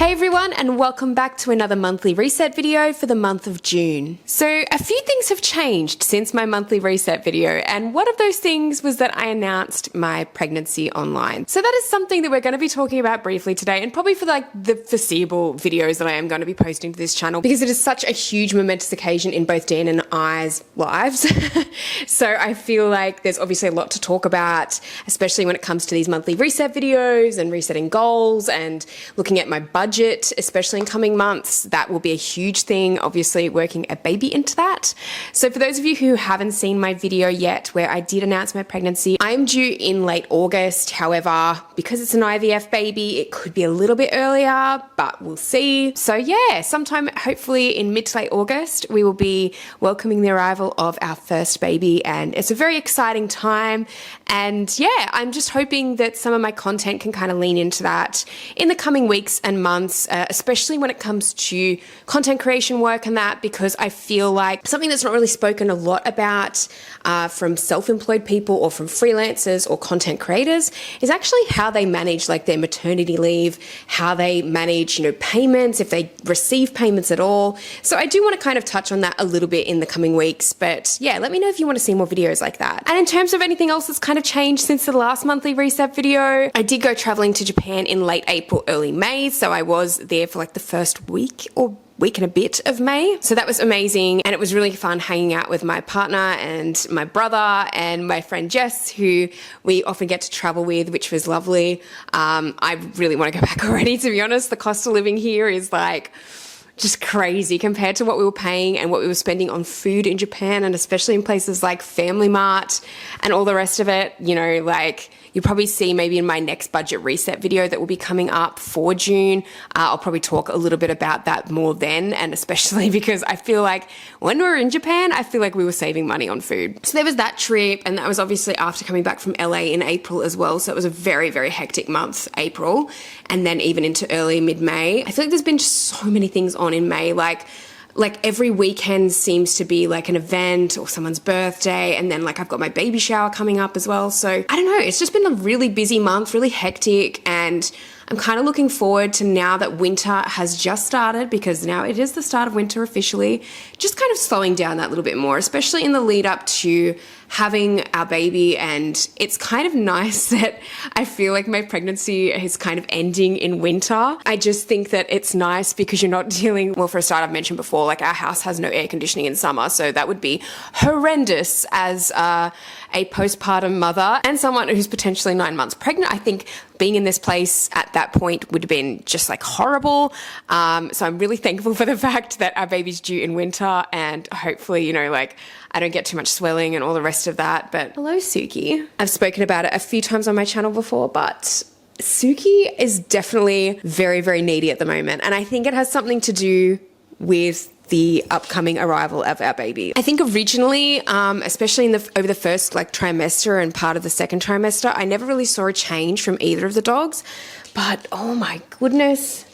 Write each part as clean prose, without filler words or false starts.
Hey everyone, and welcome back to another monthly reset video for the month of June. So a few things have changed since my monthly reset video, and one of those things was that I announced my pregnancy online. So that is something that we're going to be talking about briefly today, and probably for like the foreseeable videos that I am going to be posting to this channel, because it is such a huge momentous occasion in both Dan and I's lives. So I feel like there's obviously a lot to talk about, especially when it comes to these monthly reset videos and resetting goals and looking at my budget, especially in coming months. That will be a huge thing, obviously working a baby into that. So for those of you who haven't seen my video yet where I did announce my pregnancy, I'm due in late August. However, because it's an IVF baby, it could be a little bit earlier, but we'll see. So yeah, sometime hopefully in mid to late August, we will be welcoming the arrival of our first baby, and it's a very exciting time. And yeah, I'm just hoping that some of my content can kind of lean into that in the coming weeks and months, especially when it comes to content creation work and that, because I feel like something that's not really spoken a lot about from self-employed people or from freelancers or content creators is actually how they manage like their maternity leave, how they manage, payments, if they receive payments at all. So I do want to kind of touch on that a little bit in the coming weeks, but yeah, let me know if you want to see more videos like that. And in terms of anything else that's kind of changed since the last monthly reset video, I did go traveling to Japan in late April, early May. So I was there for like the first week and a bit of May. So that was amazing. And it was really fun hanging out with my partner and my brother and my friend Jess, who we often get to travel with, which was lovely. I really want to go back already, to be honest. The cost of living here is like just crazy compared to what we were paying and what we were spending on food in Japan, and especially in places like Family Mart and all the rest of it. Like you'll probably see maybe in my next budget reset video that will be coming up for June. I'll probably talk a little bit about that more then, and especially because I feel like when we were in Japan, I feel like we were saving money on food. So there was that trip, and that was obviously after coming back from LA in April as well. So it was a very, very hectic month, April, and then even into early mid-May. I feel like there's been just so many things on in May, like every weekend seems to be like an event or someone's birthday, and then like I've got my baby shower coming up as well. So I don't know, it's just been a really busy month, really hectic, and I'm kind of looking forward to now that winter has just started, because now it is the start of winter officially, just kind of slowing down that little bit more, especially in the lead up to having our baby. And it's kind of nice that I feel like my pregnancy is kind of ending in winter. I just think that it's nice because you're not dealing, well, for a start, I've mentioned before, like our house has no air conditioning in summer, so that would be horrendous as a postpartum mother and someone who's potentially 9 months pregnant. I think being in this place at that point would have been just like horrible. So I'm really thankful for the fact that our baby's due in winter, and hopefully, I don't get too much swelling and all the rest of that. But hello, Suki. I've spoken about it a few times on my channel before, but Suki is definitely very, very needy at the moment. And I think it has something to do with the upcoming arrival of our baby. I think originally, especially over the first trimester and part of the second trimester, I never really saw a change from either of the dogs. But oh my goodness,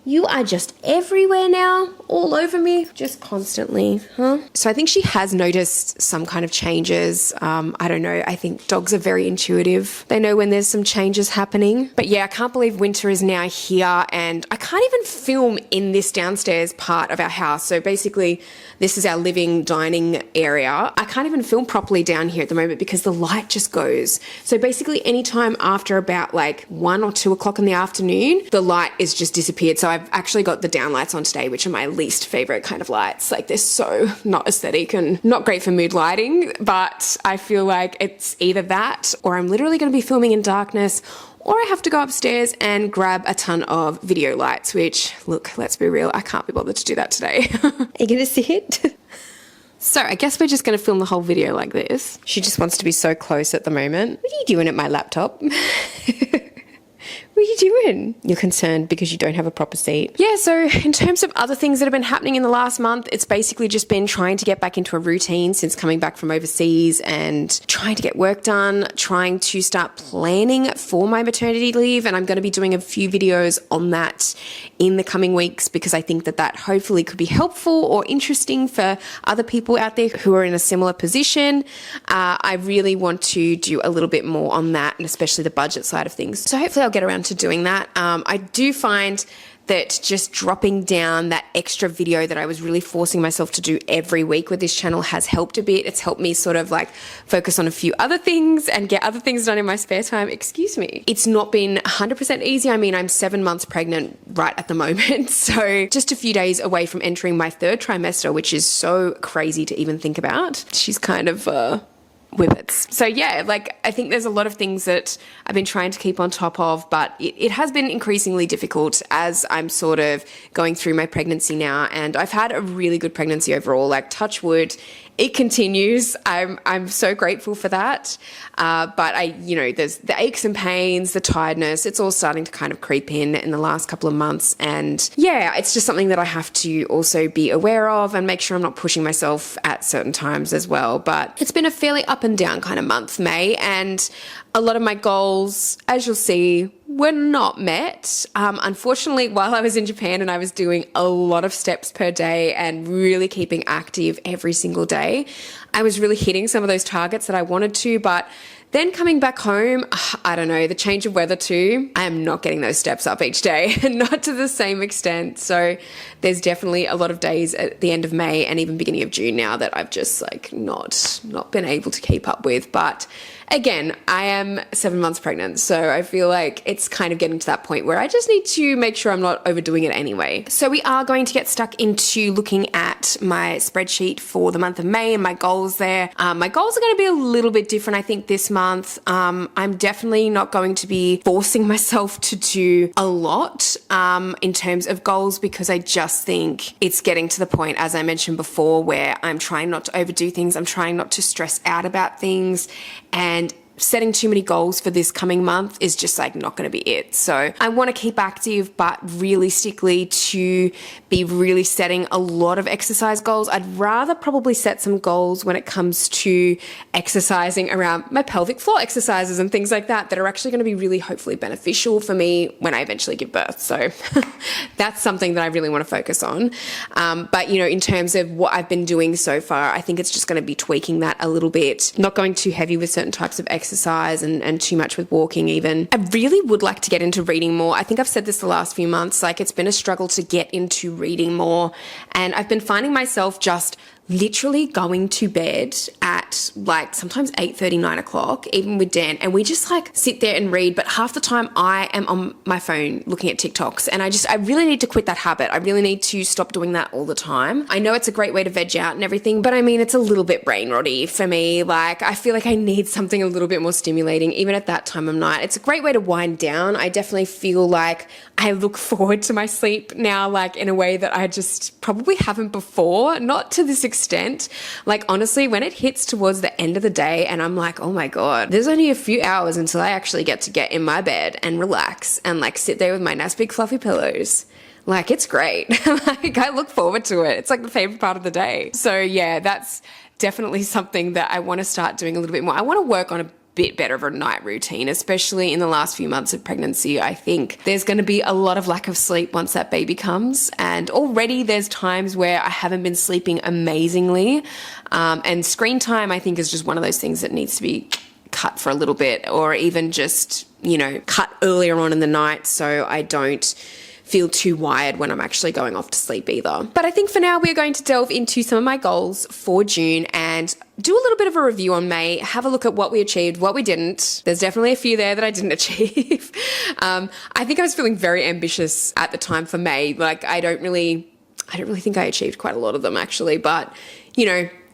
you are just everywhere now, all over me, just constantly, huh? So I think she has noticed some kind of changes. I don't know, I think dogs are very intuitive. They know when there's some changes happening. But yeah, I can't believe winter is now here, and I can't even film in this downstairs part of our house. So basically, this is our living, dining area. I can't even film properly down here at the moment because the light just goes. So basically anytime after about 1 or 2 o'clock in the afternoon, the light is just disappeared. So I've actually got the down lights on today, which are my least favorite kind of lights. Like they're so not aesthetic and not great for mood lighting, but I feel like it's either that or I'm literally going to be filming in darkness, or I have to go upstairs and grab a ton of video lights, which, look, let's be real, I can't be bothered to do that today. Are you going to see it? So I guess we're just going to film the whole video like this. She just wants to be so close at the moment. What are you doing at my laptop? What are you doing? You're concerned because you don't have a proper seat. Yeah, so in terms of other things that have been happening in the last month, it's basically just been trying to get back into a routine since coming back from overseas and trying to get work done, trying to start planning for my maternity leave. And I'm going to be doing a few videos on that in the coming weeks, because I think that that hopefully could be helpful or interesting for other people out there who are in a similar position. I really want to do a little bit more on that, and especially the budget side of things. So hopefully I'll get around to doing that. I do find that just dropping down that extra video that I was really forcing myself to do every week with this channel has helped a bit. It's helped me sort of like focus on a few other things and get other things done in my spare time. Excuse me. It's not been 100% easy. I mean, I'm 7 months pregnant right at the moment. So just a few days away from entering my 3rd trimester, which is so crazy to even think about. She's kind of, whippets. So yeah, like I think there's a lot of things that I've been trying to keep on top of, but it has been increasingly difficult as I'm sort of going through my pregnancy now. And I've had a really good pregnancy overall, like touch wood. It continues. I'm so grateful for that. But there's the aches and pains, the tiredness, it's all starting to kind of creep in the last couple of months. And yeah, it's just something that I have to also be aware of and make sure I'm not pushing myself at certain times as well. But it's been a fairly up and down kind of month, May, and a lot of my goals, as you'll see, were not met. Unfortunately, while I was in Japan and I was doing a lot of steps per day and really keeping active every single day, I was really hitting some of those targets that I wanted to, but then coming back home, I don't know, the change of weather too, I am not getting those steps up each day, not to the same extent. So there's definitely a lot of days at the end of May and even beginning of June now that I've just like not been able to keep up with. But again, I am 7 months pregnant, so I feel like it's kind of getting to that point where I just need to make sure I'm not overdoing it anyway. So we are going to get stuck into looking at my spreadsheet for the month of May and my goals there. My goals are going to be a little bit different, I think, this month. I'm definitely not going to be forcing myself to do a lot in terms of goals, because I just think it's getting to the point, as I mentioned before, where I'm trying not to overdo things. I'm trying not to stress out about things, and setting too many goals for this coming month is just like not going to be it. So I want to keep active, but realistically to be really setting a lot of exercise goals. I'd rather probably set some goals when it comes to exercising around my pelvic floor exercises and things like that are actually going to be really hopefully beneficial for me when I eventually give birth. So that's something that I really want to focus on. But in terms of what I've been doing so far, I think it's just going to be tweaking that a little bit, not going too heavy with certain types of exercise and too much with walking even. I really would like to get into reading more. I think I've said this the last few months, like it's been a struggle to get into reading more. And I've been finding myself just literally going to bed at like sometimes 8:30, 9 o'clock, even with Dan, and we just like sit there and read, but half the time I am on my phone looking at TikToks, and I really need to quit that habit. I really need to stop doing that all the time. I know it's a great way to veg out and everything, but I mean, it's a little bit brain rotty for me. Like I feel like I need something a little bit more stimulating, even at that time of night. It's a great way to wind down. I definitely feel like I look forward to my sleep now, like in a way that I just probably haven't before, not to this extent. Like honestly, when it hits towards the end of the day and I'm like, oh my God, there's only a few hours until I actually get to get in my bed and relax and like sit there with my nice big fluffy pillows. Like it's great. Like I look forward to it. It's like the favorite part of the day. So yeah, that's definitely something that I want to start doing a little bit more. I want to work on a bit better of a night routine, especially in the last few months of pregnancy. I think there's going to be a lot of lack of sleep once that baby comes, and already there's times where I haven't been sleeping amazingly, and screen time I think is just one of those things that needs to be cut for a little bit, or even just cut earlier on in the night so I don't feel too wired when I'm actually going off to sleep either. But I think for now we're going to delve into some of my goals for June and do a little bit of a review on May, have a look at what we achieved, what we didn't. There's definitely a few there that I didn't achieve. I think I was feeling very ambitious at the time for May. Like I don't really think I achieved quite a lot of them actually, but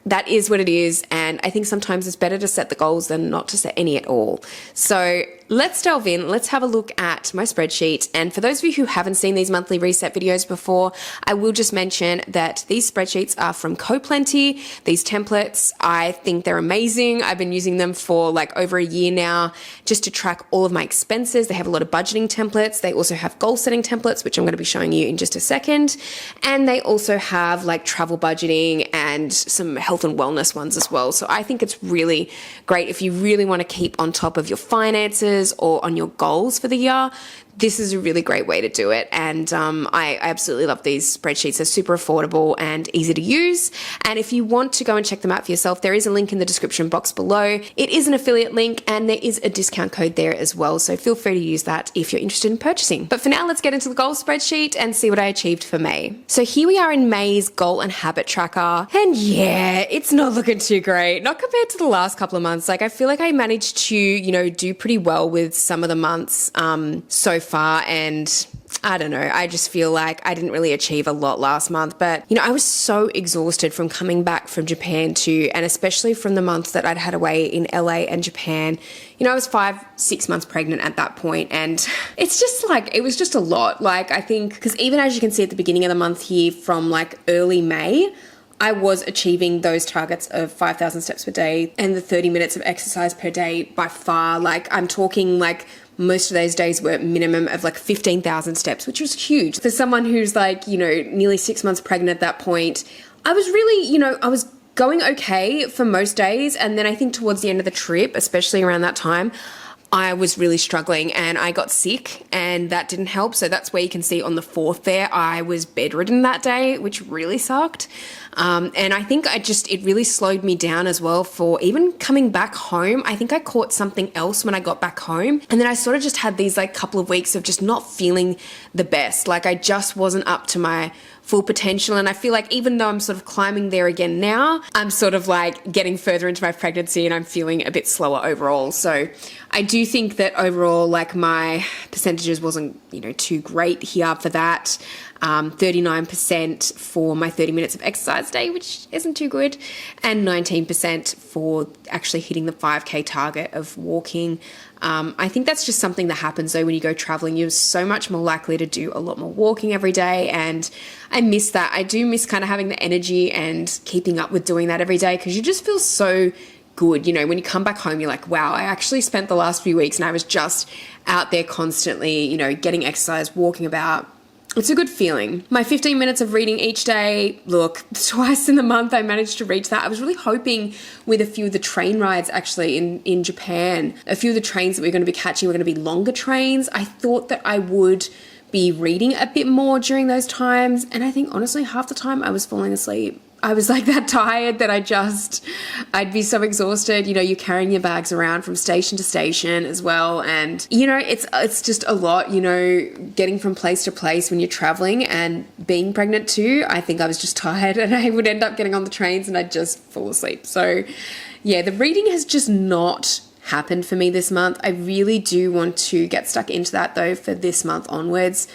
that is what it is. And I think sometimes it's better to set the goals than not to set any at all. So let's delve in. Let's have a look at my spreadsheet. And for those of you who haven't seen these monthly reset videos before, I will just mention that these spreadsheets are from CoPlenty. These templates, I think they're amazing. I've been using them for like over a year now just to track all of my expenses. They have a lot of budgeting templates. They also have goal setting templates, which I'm going to be showing you in just a second. And they also have like travel budgeting and some health and wellness ones as well. So I think it's really great if you really want to keep on top of your finances or on your goals for the year. this is a really great way to do it. And I absolutely love these spreadsheets. They're super affordable and easy to use. And if you want to go and check them out for yourself, there is a link in the description box below. It is an affiliate link and there is a discount code there as well. So feel free to use that if you're interested in purchasing. But for now, let's get into the goal spreadsheet and see what I achieved for May. So here we are in May's goal and habit tracker. And yeah, it's not looking too great. Not compared to the last couple of months. Like I feel like I managed to, you know, do pretty well with some of the months so far. And I don't know, I just feel like I didn't really achieve a lot last month, but you know, I was so exhausted from coming back from Japan too, and especially from the months that I'd had away in LA and Japan. You know, I was 5-6 months pregnant at that point, and it's just like, it was just a lot. Like I think, because even as you can see at the beginning of the month here from like early May, I was achieving those targets of 5,000 steps per day and the 30 minutes of exercise per day by far. Like I'm talking like most of those days were minimum of like 15,000 steps, which was huge. For someone who's like, you know, nearly 6 months pregnant at that point, I was really, you know, I was going okay for most days. And then I think towards the end of the trip, especially around that time, I was really struggling and I got sick and that didn't help. So that's where you can see on the 4th there, I was bedridden that day, which really sucked. And I think it really slowed me down as well for even coming back home. I think I caught something else when I got back home. And then I sort of just had these like couple of weeks of just not feeling the best. Like I just wasn't up to my full potential. And I feel like even though I'm sort of climbing there again now, I'm sort of like getting further into my pregnancy and I'm feeling a bit slower overall. So I do think that overall, like my percentages wasn't, you know, too great here for that. 39% for my 30 minutes of exercise day, which isn't too good, and 19% for actually hitting the 5K target of walking. I think that's just something that happens though when you go traveling. You're so much more likely to do a lot more walking every day, and I miss that. I do miss kind of having the energy and keeping up with doing that every day because you just feel so good. You know, when you come back home, you're like, wow, I actually spent the last few weeks and I was just out there constantly, you know, getting exercise, walking about. It's a good feeling. My 15 minutes of reading each day, look, twice in the month I managed to reach that. I was really hoping with a few of the train rides actually in Japan, a few of the trains that we're going to be catching were going to be longer trains. I thought that I would be reading a bit more during those times. And I think honestly, half the time I was falling asleep. I was like that tired that I'd be so exhausted. You know, you're carrying your bags around from station to station as well. And, you know, it's just a lot, you know, getting from place to place when you're traveling and being pregnant too. I think I was just tired and I would end up getting on the trains and I'd just fall asleep. So yeah, the reading has just not happened for me this month. I really do want to get stuck into that though for this month onwards.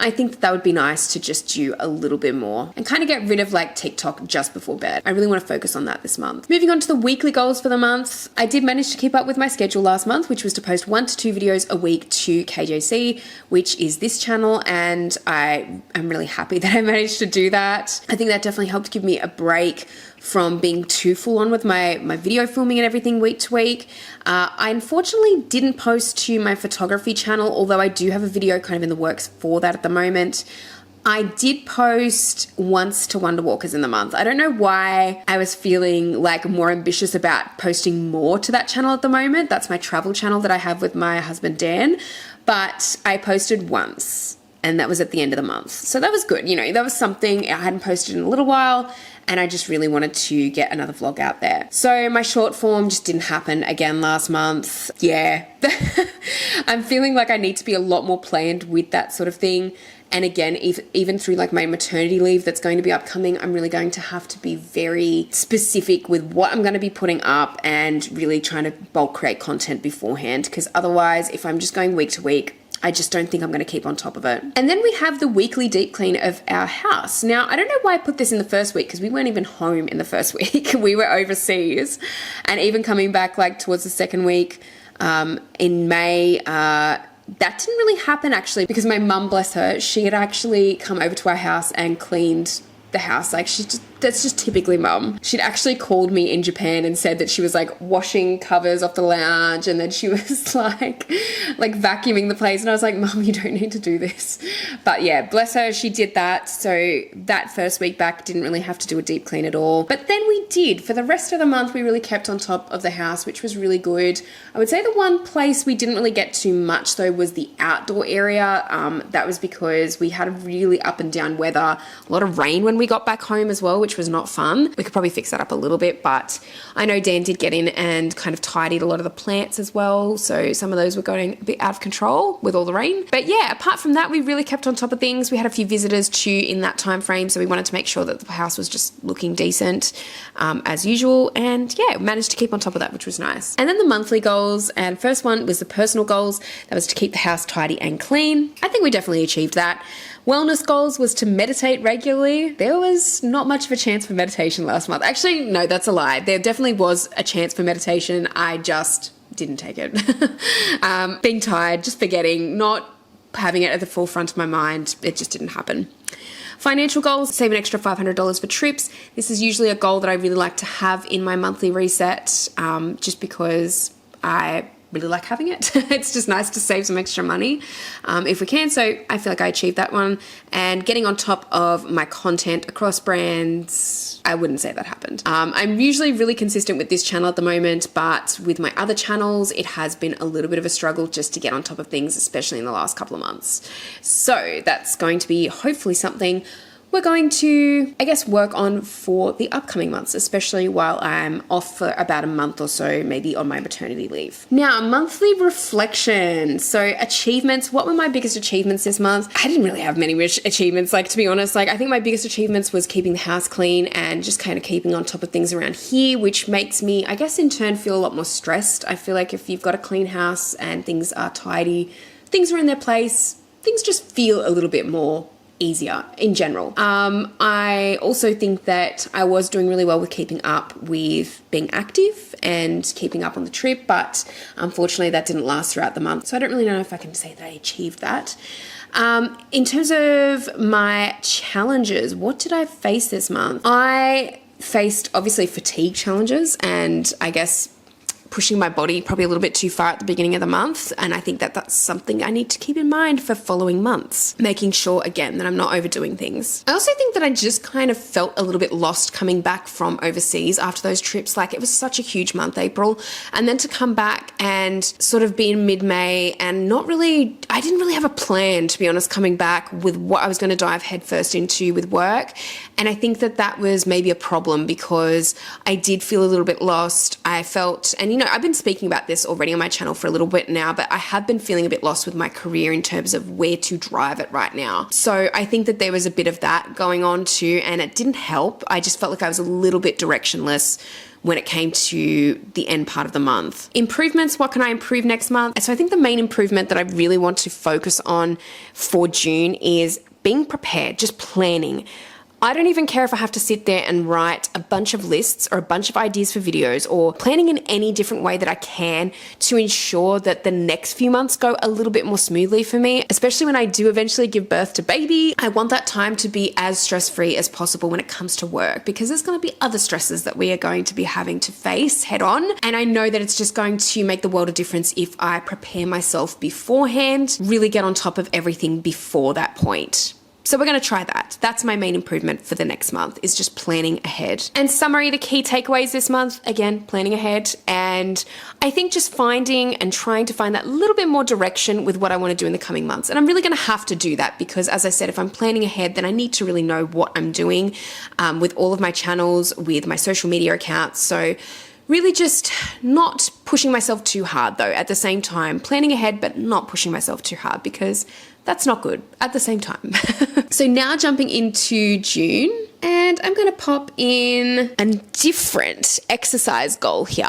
I think that would be nice to just do a little bit more and kind of get rid of like TikTok just before bed. I really want to focus on that this month. Moving on to the weekly goals for the month. I did manage to keep up with my schedule last month, which was to post 1 to 2 videos a week to KJC, which is this channel. And I am really happy that I managed to do that. I think that definitely helped give me a break from being too full on with my video filming and everything week to week. I unfortunately didn't post to my photography channel, although I do have a video kind of in the works for that at the moment. I did post once to Wonder Walkers in the month. I don't know why I was feeling like more ambitious about posting more to that channel at the moment. That's my travel channel that I have with my husband Dan, but I posted once. And that was at the end of the month. So that was good. You know, that was something I hadn't posted in a little while and I just really wanted to get another vlog out there. So my short form just didn't happen again last month. Yeah, I'm feeling like I need to be a lot more planned with that sort of thing. And again, even through like my maternity leave that's going to be upcoming, I'm really going to have to be very specific with what I'm going to be putting up and really trying to bulk create content beforehand. Because otherwise, if I'm just going week to week, I just don't think I'm going to keep on top of it. And then we have the weekly deep clean of our house. Now, I don't know why I put this in the first week because we weren't even home in the first week. We were overseas. And even coming back like towards the second week in May, that didn't really happen actually because my mum, bless her, she had actually come over to our house and cleaned the house. Like she just That's just typically mum. She'd actually called me in Japan and said that she was like washing covers off the lounge, and then she was like vacuuming the place, and I was like, Mum, you don't need to do this. But yeah, bless her, she did that. So that first week back didn't really have to do a deep clean at all. But then we did. For the rest of the month, we really kept on top of the house, which was really good. I would say the one place we didn't really get too much though was the outdoor area. That was because we had a really up and down weather, a lot of rain when we got back home as well, which was not fun. We could probably fix that up a little bit, but I know Dan did get in and kind of tidied a lot of the plants as well. So some of those were going a bit out of control with all the rain. But yeah, apart from that, we really kept on top of things. We had a few visitors too in that time frame, so we wanted to make sure that the house was just looking decent as usual. And yeah, managed to keep on top of that, which was nice. And then the monthly goals, and first one was the personal goals. That was to keep the house tidy and clean. I think we definitely achieved that. Wellness goals was to meditate regularly. There was not much of a chance for meditation last month. Actually, no, that's a lie. There definitely was a chance for meditation. I just didn't take it. Being tired, just forgetting, not having it at the forefront of my mind. It just didn't happen. Financial goals, save an extra $500 for trips. This is usually a goal that I really like to have in my monthly reset, just because I really like having it. It's just nice to save some extra money if we can. So I feel like I achieved that one. And getting on top of my content across brands, I wouldn't say that happened. I'm usually really consistent with this channel at the moment, but with my other channels, it has been a little bit of a struggle just to get on top of things, especially in the last couple of months. So that's going to be hopefully something we're going to, I guess, work on for the upcoming months, especially while I'm off for about a month or so, maybe on my maternity leave. Now, monthly reflection. So achievements, what were my biggest achievements this month? I didn't really have many achievements, to be honest. I think my biggest achievements was keeping the house clean and just kind of keeping on top of things around here, which makes me, I guess, in turn feel a lot more stressed. I feel like if you've got a clean house and things are tidy, things are in their place, things just feel a little bit more easier in general. I also think that I was doing really well with keeping up with being active and keeping up on the trip, but unfortunately that didn't last throughout the month. So I don't really know if I can say that I achieved that. In terms of my challenges, what did I face this month? I faced obviously fatigue challenges, and I guess pushing my body probably a little bit too far at the beginning of the month. And I think that that's something I need to keep in mind for following months, making sure again that I'm not overdoing things. I also think that I just kind of felt a little bit lost coming back from overseas after those trips. Like, it was such a huge month, April, and then to come back and sort of be in mid-May and I didn't really have a plan, to be honest, coming back with what I was going to dive headfirst into with work. And I think that that was maybe a problem because I did feel a little bit lost. I felt, and I've been speaking about this already on my channel for a little bit now, but I have been feeling a bit lost with my career in terms of where to drive it right now. So I think that there was a bit of that going on too, and it didn't help. I just felt like I was a little bit directionless when it came to the end part of the month. Improvements, what can I improve next month? So I think the main improvement that I really want to focus on for June is being prepared, just planning. I don't even care if I have to sit there and write a bunch of lists or a bunch of ideas for videos, or planning in any different way that I can to ensure that the next few months go a little bit more smoothly for me, especially when I do eventually give birth to baby. I want that time to be as stress-free as possible when it comes to work, because there's going to be other stresses that we are going to be having to face head on. And I know that it's just going to make the world a difference if I prepare myself beforehand, really get on top of everything before that point. So we're going to try that. That's my main improvement for the next month, is just planning ahead. And summary, the key takeaways this month, again, planning ahead. And I think just finding and trying to find that little bit more direction with what I want to do in the coming months. And I'm really going to have to do that because, as I said, if I'm planning ahead, then I need to really know what I'm doing with all of my channels, with my social media accounts. So really just not pushing myself too hard though, at the same time, planning ahead, but not pushing myself too hard, because that's not good at the same time. So now jumping into June, and I'm going to pop in a different exercise goal here.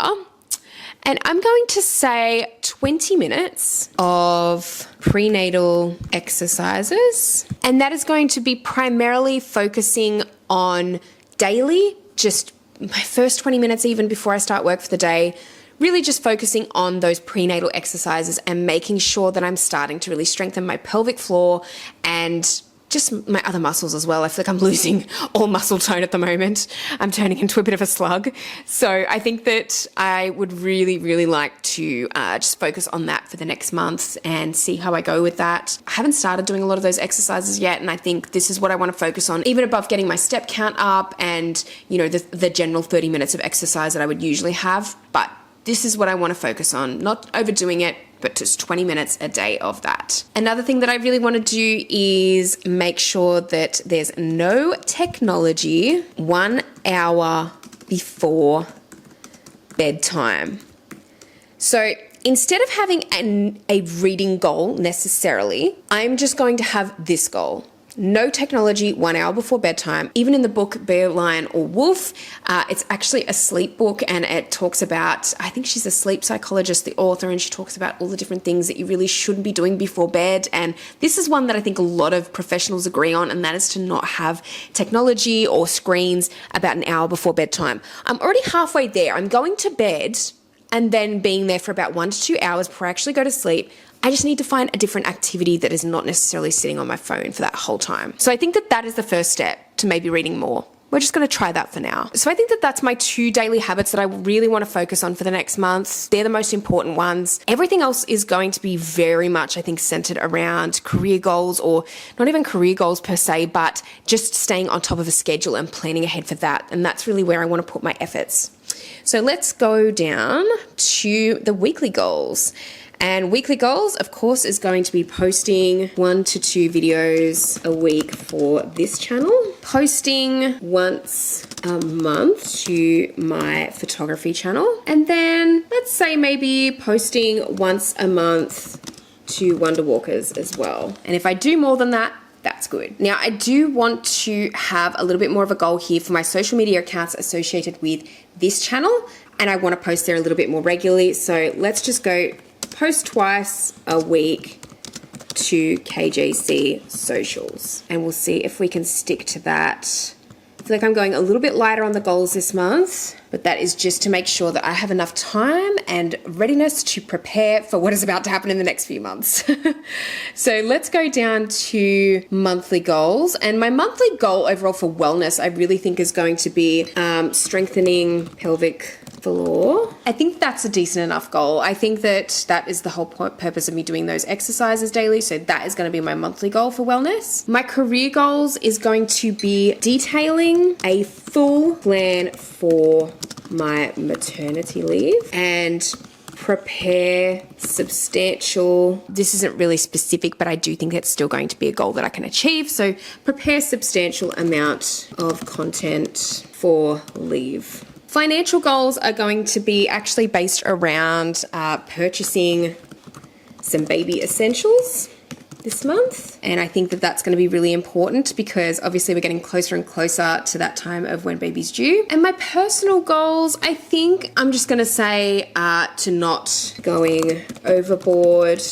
And I'm going to say 20 minutes of prenatal exercises. And that is going to be primarily focusing on daily, just my first 20 minutes even before I start work for the day, really just focusing on those prenatal exercises and making sure that I'm starting to really strengthen my pelvic floor and just my other muscles as well. I feel like I'm losing all muscle tone at the moment. I'm turning into a bit of a slug. So I think that I would really, really like to just focus on that for the next month and see how I go with that. I haven't started doing a lot of those exercises yet, and I think this is what I want to focus on, even above getting my step count up and, you know, the general 30 minutes of exercise that I would usually have. But this is what I want to focus on, not overdoing it, but just 20 minutes a day of that. Another thing that I really want to do is make sure that there's no technology 1 hour before bedtime. So instead of having a reading goal necessarily, I'm just going to have this goal. No technology 1 hour before bedtime. Even in the book Bear, Lion or Wolf, it's actually a sleep book, and it talks about, I think she's a sleep psychologist, the author, and she talks about all the different things that you really shouldn't be doing before bed. And this is one that I think a lot of professionals agree on, and that is to not have technology or screens about an hour before bedtime. I'm already halfway there. I'm going to bed and then being there for about 1 to 2 hours before I actually go to sleep. I just need to find a different activity that is not necessarily sitting on my phone for that whole time. So I think that that is the first step to maybe reading more. We're just going to try that for now. So I think that that's my 2 daily habits that I really want to focus on for the next month. They're the most important ones. Everything else is going to be very much, I think, centered around career goals, or not even career goals per se, but just staying on top of a schedule and planning ahead for that. And that's really where I want to put my efforts. So let's go down to the weekly goals. And weekly goals, of course, is going to be posting 1 to 2 videos a week for this channel, posting once a month to my photography channel, and then let's say maybe posting once a month to Wonder Walkers as well. And if I do more than that, that's good. Now, I do want to have a little bit more of a goal here for my social media accounts associated with this channel, and I want to post there a little bit more regularly. So let's just go post twice a week to KJC socials, and we'll see if we can stick to that. I feel like I'm going a little bit lighter on the goals this month, but that is just to make sure that I have enough time and readiness to prepare for what is about to happen in the next few months. So let's go down to monthly goals. And my monthly goal overall for wellness, I really think is going to be strengthening pelvic floor. I think that's a decent enough goal. I think that that is the whole purpose of me doing those exercises daily. So that is going to be my monthly goal for wellness. My career goals is going to be detailing a full plan for my maternity leave and prepare substantial, this isn't really specific, but I do think it's still going to be a goal that I can achieve. So prepare substantial amount of content for leave. Financial goals are going to be actually based around purchasing some baby essentials this month. And I think that that's going to be really important because obviously we're getting closer and closer to that time of when baby's due. And my personal goals, I think I'm just going to say to not going overboard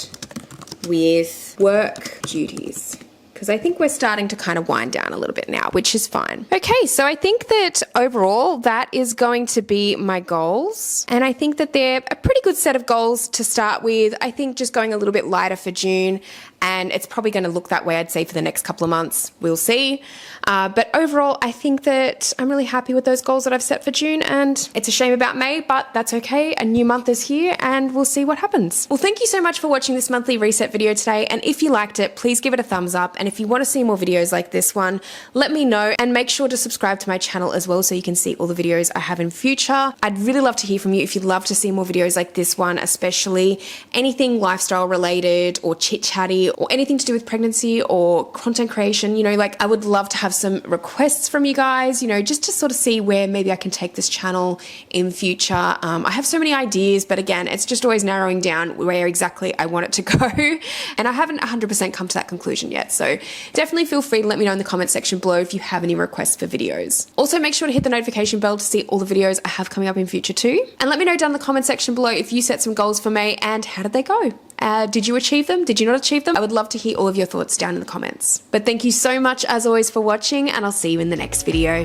with work duties, because I think we're starting to kind of wind down a little bit now, which is fine. Okay, so I think that overall that is going to be my goals. And I think that they're a pretty good set of goals to start with. I think just going a little bit lighter for June, and it's probably going to look that way, I'd say, for the next couple of months. We'll see. But overall, I think that I'm really happy with those goals that I've set for June, and it's a shame about May, but that's okay. A new month is here and we'll see what happens. Well, thank you so much for watching this monthly reset video today. And if you liked it, please give it a thumbs up. And if you want to see more videos like this one, let me know, and make sure to subscribe to my channel as well so you can see all the videos I have in future. I'd really love to hear from you if you'd love to see more videos like this one, especially anything lifestyle related or chit chatty or anything to do with pregnancy or content creation. You know, like I would love to have some requests from you guys, you know, just to sort of see where maybe I can take this channel in future. I have so many ideas, but again, it's just always narrowing down where exactly I want it to go. And I haven't 100% come to that conclusion yet. So definitely feel free to let me know in the comment section below if you have any requests for videos. Also, make sure to hit the notification bell to see all the videos I have coming up in future too. And let me know down in the comment section below if you set some goals for May and how did they go? Did you achieve them? Did you not achieve them? I would love to hear all of your thoughts down in the comments. But thank you so much as always for watching, and I'll see you in the next video.